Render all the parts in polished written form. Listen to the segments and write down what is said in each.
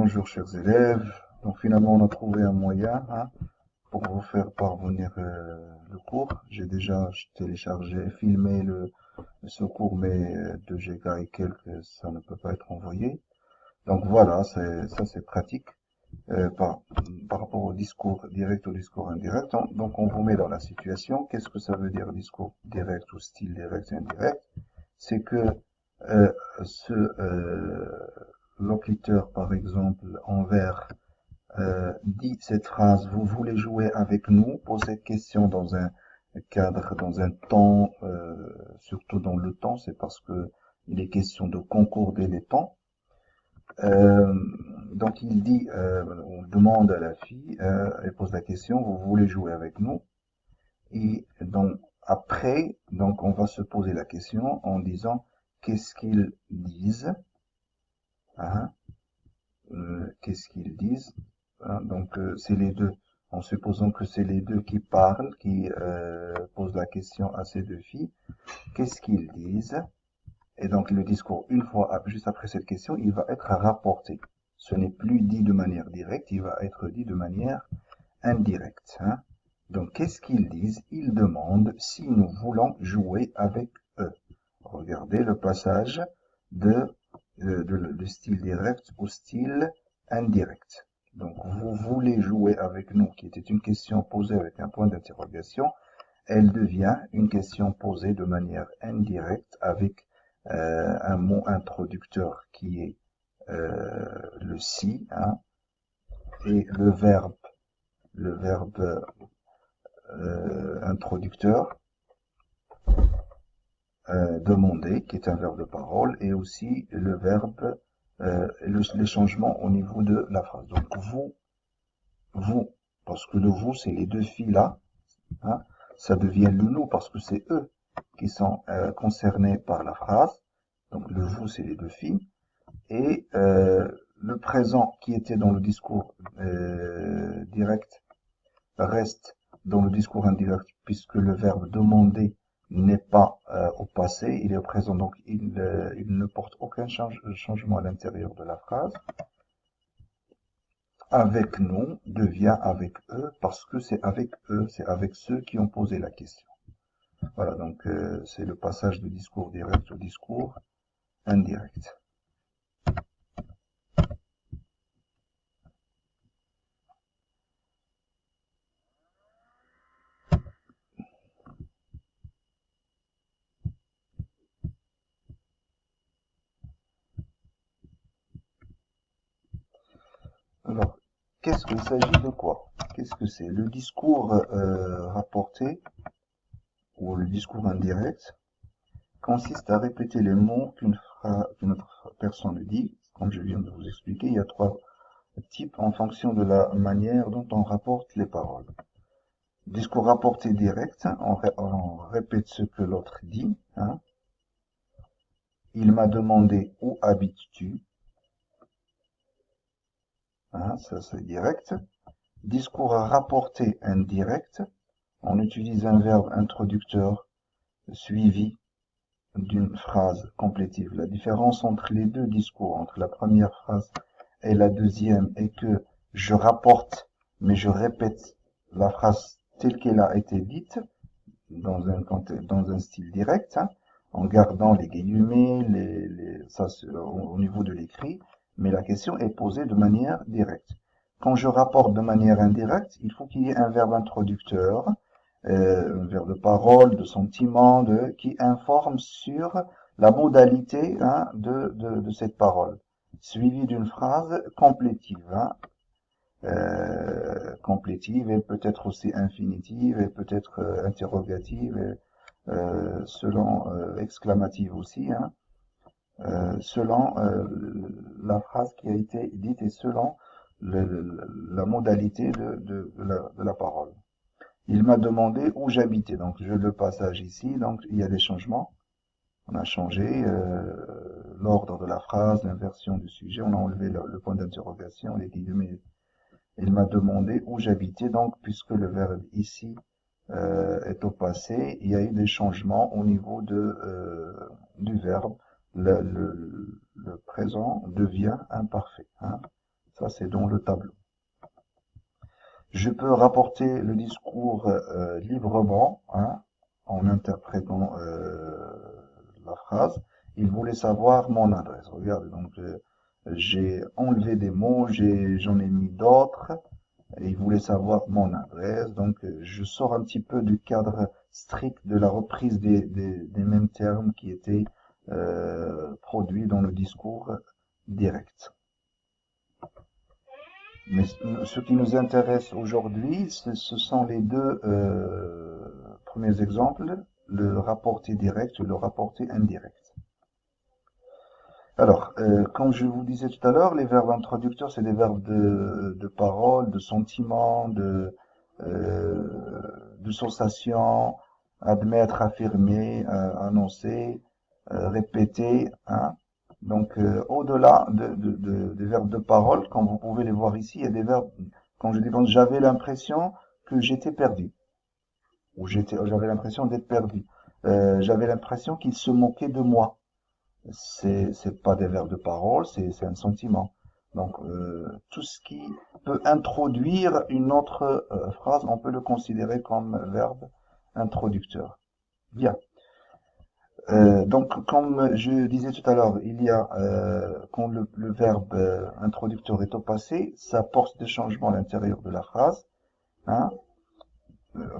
Bonjour chers élèves. Donc finalement on a trouvé un moyen pour vous faire parvenir le cours. J'ai déjà téléchargé, filmé ce cours, mais 2 Go et quelques, ça ne peut pas être envoyé. Donc voilà, ça c'est pratique par rapport au discours direct au discours indirect. Donc on vous met dans la situation. Qu'est-ce que ça veut dire discours direct ou style direct et indirect? C'est que euh, ce locuteur, par exemple, envers dit cette phrase, vous voulez jouer avec nous, pose cette question dans un cadre, dans un temps, surtout dans le temps, c'est parce que il est question de concorder les temps. Euh, donc il dit, on demande à la fille, elle pose la question, vous voulez jouer avec nous? Et donc après, donc on va se poser la question en disant, qu'est-ce qu'ils disent? Hein, qu'est-ce qu'ils disent? Donc c'est les deux. En supposant que c'est les deux qui parlent, qui posent la question à ces deux filles, qu'est-ce qu'ils disent? Et donc le discours, une fois, juste après cette question, il va être rapporté. Ce n'est plus dit de manière directe, il va être dit de manière indirecte. Donc qu'est-ce qu'ils disent? Ils demandent si nous voulons jouer avec eux. Regardez le passage de style direct au style indirect. Donc, vous voulez jouer avec nous, qui était une question posée avec un point d'interrogation, elle devient une question posée de manière indirecte avec un mot introducteur qui est le si, et le verbe introducteur, demander, qui est un verbe de parole, et aussi le verbe, les changements au niveau de la phrase. Donc vous, parce que le vous, c'est les deux filles là, hein, ça devient le nous parce que c'est eux qui sont concernés par la phrase. Donc le vous, c'est les deux filles. Et le présent qui était dans le discours direct reste dans le discours indirect puisque le verbe demander n'est pas au passé, il est au présent, donc il ne porte aucun changement à l'intérieur de la phrase. Avec nous devient avec eux parce que c'est avec eux, c'est avec ceux qui ont posé la question. Voilà, donc c'est le passage du discours direct au discours indirect. Alors, qu'est-ce qu'il s'agit de quoi? Qu'est-ce que c'est? Le discours rapporté ou le discours indirect consiste à répéter les mots qu'une autre personne dit. Comme je viens de vous expliquer, il y a 3 types en fonction de la manière dont on rapporte les paroles. Discours rapporté direct, on répète ce que l'autre dit. Il m'a demandé où habites-tu? Ça c'est direct. Discours à rapporter indirect, on utilise un verbe introducteur suivi d'une phrase complétive. La différence entre les deux discours, entre la première phrase et la deuxième, est que je rapporte, mais je répète la phrase telle qu'elle a été dite, dans un style direct, en gardant les guillemets, ça au niveau de l'écrit, mais la question est posée de manière directe. Quand je rapporte de manière indirecte, il faut qu'il y ait un verbe introducteur, un verbe de parole, de sentiment, qui informe sur la modalité de cette parole, suivi d'une phrase complétive. Complétive, elle peut être aussi infinitive, elle peut être interrogative, selon exclamative aussi, selon la phrase qui a été dite et selon la modalité de la parole. Il m'a demandé où j'habitais. Donc, le passage ici, donc il y a des changements. On a changé l'ordre de la phrase, l'inversion du sujet. On a enlevé le point d'interrogation, les guillemets. Il m'a demandé où j'habitais. Donc, puisque le verbe ici est au passé, il y a eu des changements au niveau du verbe. Le présent devient imparfait. Ça, c'est dans le tableau. Je peux rapporter le discours librement, hein, en interprétant la phrase. Il voulait savoir mon adresse. Regarde, donc j'ai enlevé des mots, j'en ai mis d'autres. Et il voulait savoir mon adresse. Donc je sors un petit peu du cadre strict de la reprise des mêmes termes qui étaient produits dans le discours direct. Mais ce qui nous intéresse aujourd'hui, ce sont les deux premiers exemples, le rapporté direct et le rapporté indirect. Alors, comme je vous disais tout à l'heure, les verbes introducteurs, c'est des verbes de parole, de sentiment, de sensation, admettre, affirmer, annoncer, répéter, hein. Donc, au-delà des verbes de parole, comme vous pouvez les voir ici, il y a des verbes, quand je dis j'avais l'impression que j'étais perdu, ou j'avais l'impression d'être perdu, j'avais l'impression qu'il se moquait de moi. C'est pas des verbes de parole, c'est un sentiment. Donc, tout ce qui peut introduire une autre phrase, on peut le considérer comme verbe introducteur. Bien. Donc, comme je disais tout à l'heure, il y a quand le verbe introducteur est au passé, ça porte des changements à l'intérieur de la phrase. Hein.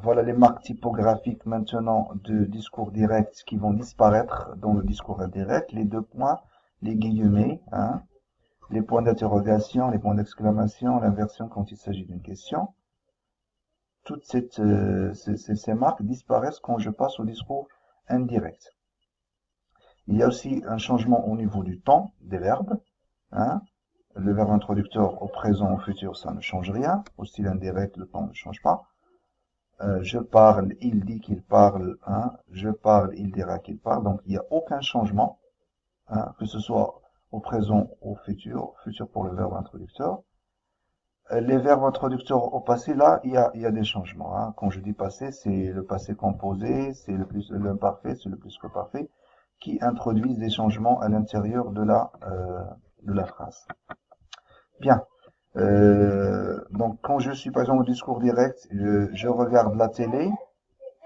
Voilà les marques typographiques maintenant de discours direct qui vont disparaître dans le discours indirect. Les deux points, les guillemets, hein, les points d'interrogation, les points d'exclamation, l'inversion quand il s'agit d'une question. Toutes ces marques disparaissent quand je passe au discours indirect. Il y a aussi un changement au niveau du temps des verbes. Hein. Le verbe introducteur au présent, au futur, ça ne change rien. Au style indirect, le temps ne change pas. Je parle, il dit qu'il parle. Hein. Je parle, il dira qu'il parle. Donc, il n'y a aucun changement, hein, que ce soit au présent ou au futur pour le verbe introducteur. Les verbes introducteurs au passé, là, il y a des changements. Hein. Quand je dis passé, c'est le passé composé, c'est l'imparfait, c'est le plus que parfait, qui introduisent des changements à l'intérieur de la phrase. Bien. Donc, quand je suis, par exemple, au discours direct, je regarde la télé,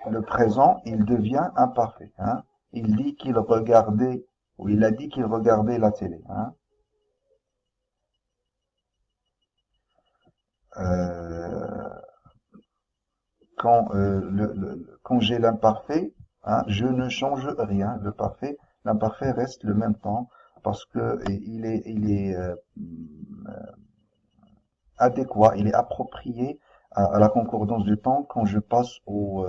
le présent, il devient imparfait. Hein. Il dit qu'il regardait, ou il a dit qu'il regardait la télé. Hein. Quand j'ai l'imparfait, hein, je ne change rien. L'imparfait reste le même temps parce que il est adéquat, il est approprié à la concordance du temps quand je passe au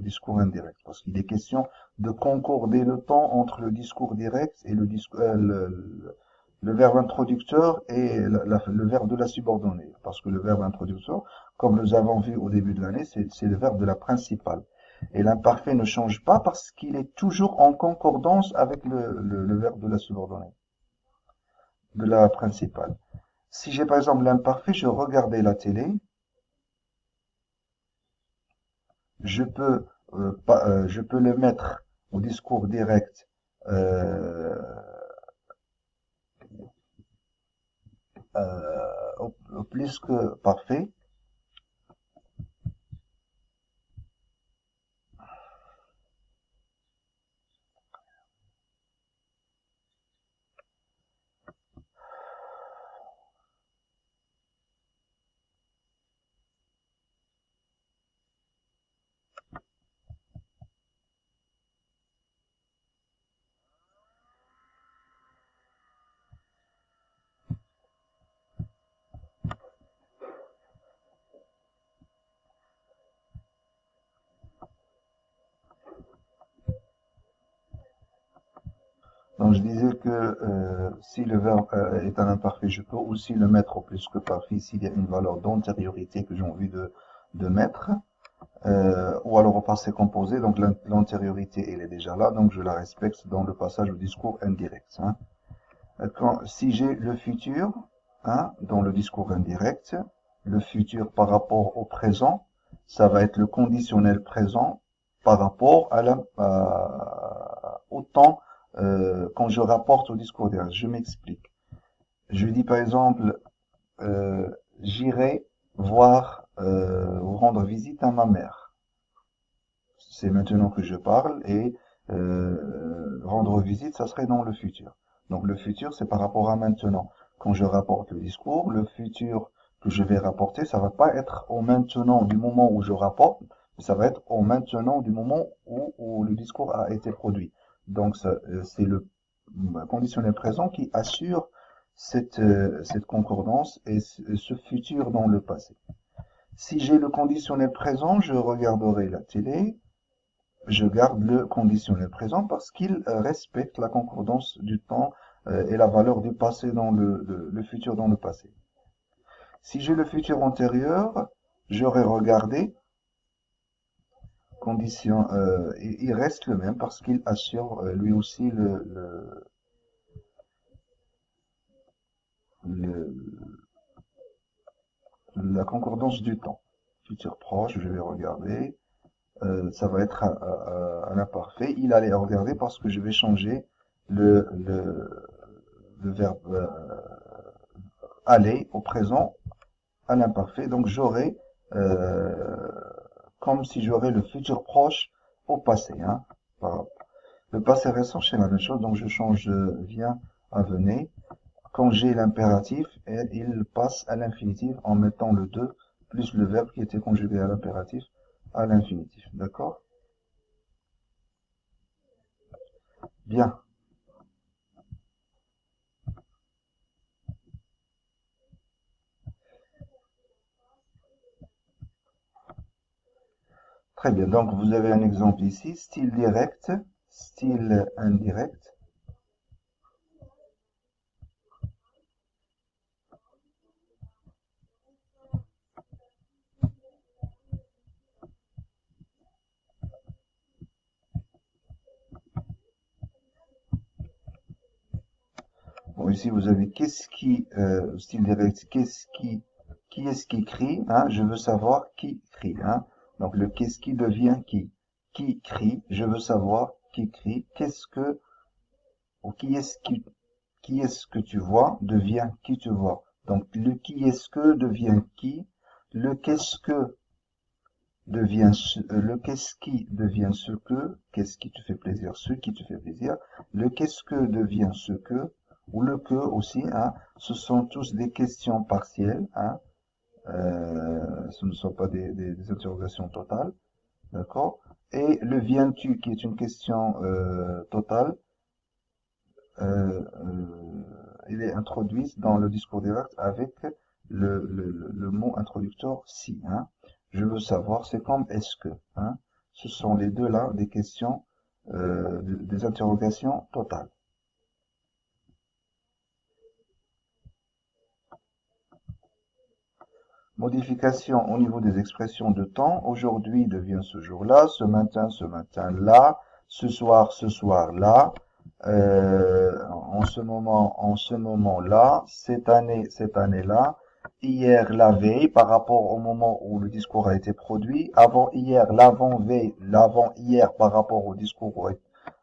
discours indirect. Parce qu'il est question de concorder le temps entre le discours direct et le verbe introducteur et le verbe de la subordonnée. Parce que le verbe introducteur, comme nous avons vu au début de l'année, c'est le verbe de la principale. Et l'imparfait ne change pas parce qu'il est toujours en concordance avec le verbe de la subordonnée, de la principale. Si j'ai par exemple l'imparfait, je regardais la télé, je peux le mettre au discours direct au plus que parfait. Donc je disais que si le verbe est un imparfait, je peux aussi le mettre au plus que parfait s'il y a une valeur d'antériorité que j'ai envie de mettre. Ou alors au passé composé, donc l'antériorité elle est déjà là, donc je la respecte dans le passage au discours indirect. Hein. Si j'ai le futur, hein, dans le discours indirect, le futur par rapport au présent, ça va être le conditionnel présent par rapport au temps quand je rapporte au discours direct. Je m'explique. Je dis par exemple, j'irai voir ou rendre visite à ma mère. C'est maintenant que je parle et rendre visite, ça serait dans le futur. Donc le futur, c'est par rapport à maintenant. Quand je rapporte le discours, le futur que je vais rapporter, ça va pas être au maintenant du moment où je rapporte, mais ça va être au maintenant du moment où le discours a été produit. Donc c'est le conditionnel présent qui assure cette concordance et ce futur dans le passé. Si j'ai le conditionnel présent, je regarderai la télé, je garde le conditionnel présent parce qu'il respecte la concordance du temps et la valeur du passé dans le futur dans le passé. Si j'ai le futur antérieur, j'aurais regardé, condition, il reste le même parce qu'il assure lui aussi le, la concordance du temps. Futur proche, je vais regarder, ça va être un imparfait. Il allait regarder parce que je vais changer le verbe aller au présent à l'imparfait. Donc j'aurai comme si j'aurais le futur proche au passé. Hein. Le passé récent, c'est la même chose. Donc je change vient à venez. Quand j'ai l'impératif, il passe à l'infinitif en mettant le 2 plus le verbe qui était conjugué à l'impératif à l'infinitif. D'accord? Bien. Très bien. Donc, vous avez un exemple ici, style direct, style indirect. Bon, ici, vous avez style direct, qui est-ce qui crie, hein? Je veux savoir qui crie, hein? Donc, le qu'est-ce qui devient qui crie, je veux savoir qui crie, qu'est-ce que, ou qui est-ce que tu vois devient qui tu vois. Donc, le qui est-ce que devient qui, le qu'est-ce que devient le qu'est-ce qui devient ce que, qu'est-ce qui te fait plaisir, ce qui te fait plaisir, le qu'est-ce que devient ce que, ou le que aussi, hein, ce sont tous des questions partielles, hein, ce ne sont pas des interrogations totales, d'accord? Et le viens-tu, qui est une question totale, il est introduit dans le discours direct avec le mot introducteur si. Hein. Je veux savoir, c'est comme est-ce que. Hein. Ce sont les deux là des questions, des interrogations totales. Modification au niveau des expressions de temps. Aujourd'hui devient ce jour-là, ce matin-là, ce soir-là, en ce moment-là, cette année-là, hier, la veille, par rapport au moment où le discours a été produit, avant-hier, l'avant-veille, l'avant-hier, par rapport au discours,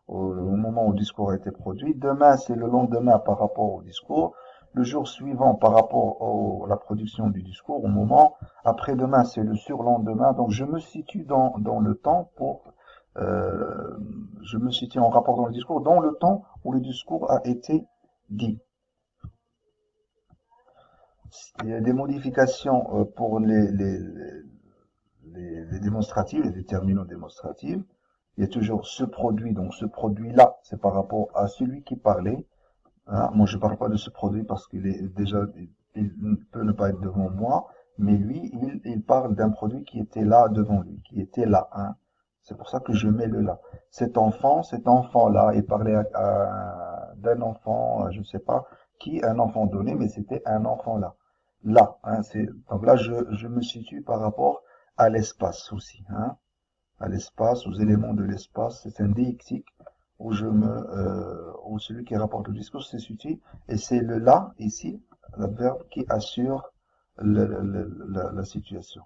au moment où le discours a été produit, demain, c'est le lendemain par rapport au discours, le jour suivant par rapport à la production du discours, au moment, après-demain, c'est le surlendemain, donc je me situe dans le temps je me situe en rapport dans le discours, dans le temps où le discours a été dit. Il y a des modifications pour les démonstratives, les terminaux démonstratifs. Il y a toujours ce produit, donc ce produit-là, c'est par rapport à celui qui parlait. Hein. Moi, je ne parle pas de ce produit parce qu'il est déjà, il peut ne pas être devant moi, mais lui, il parle d'un produit qui était là devant lui, qui était là. Hein. C'est pour ça que je mets le là. Cet enfant-là, il parlait d'un enfant, je ne sais pas qui, un enfant donné, mais c'était un enfant là. Là, hein, donc là, je me situe par rapport à l'espace aussi, hein, à l'espace, aux éléments de l'espace. C'est un déictique où où celui qui rapporte le discours se situe, et c'est le là, ici, le verbe qui assure la situation.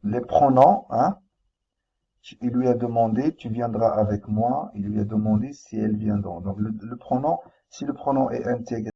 Les pronoms, hein, il lui a demandé, tu viendras avec moi, il lui a demandé si elle viendra. Donc le pronom, si le pronom est intégré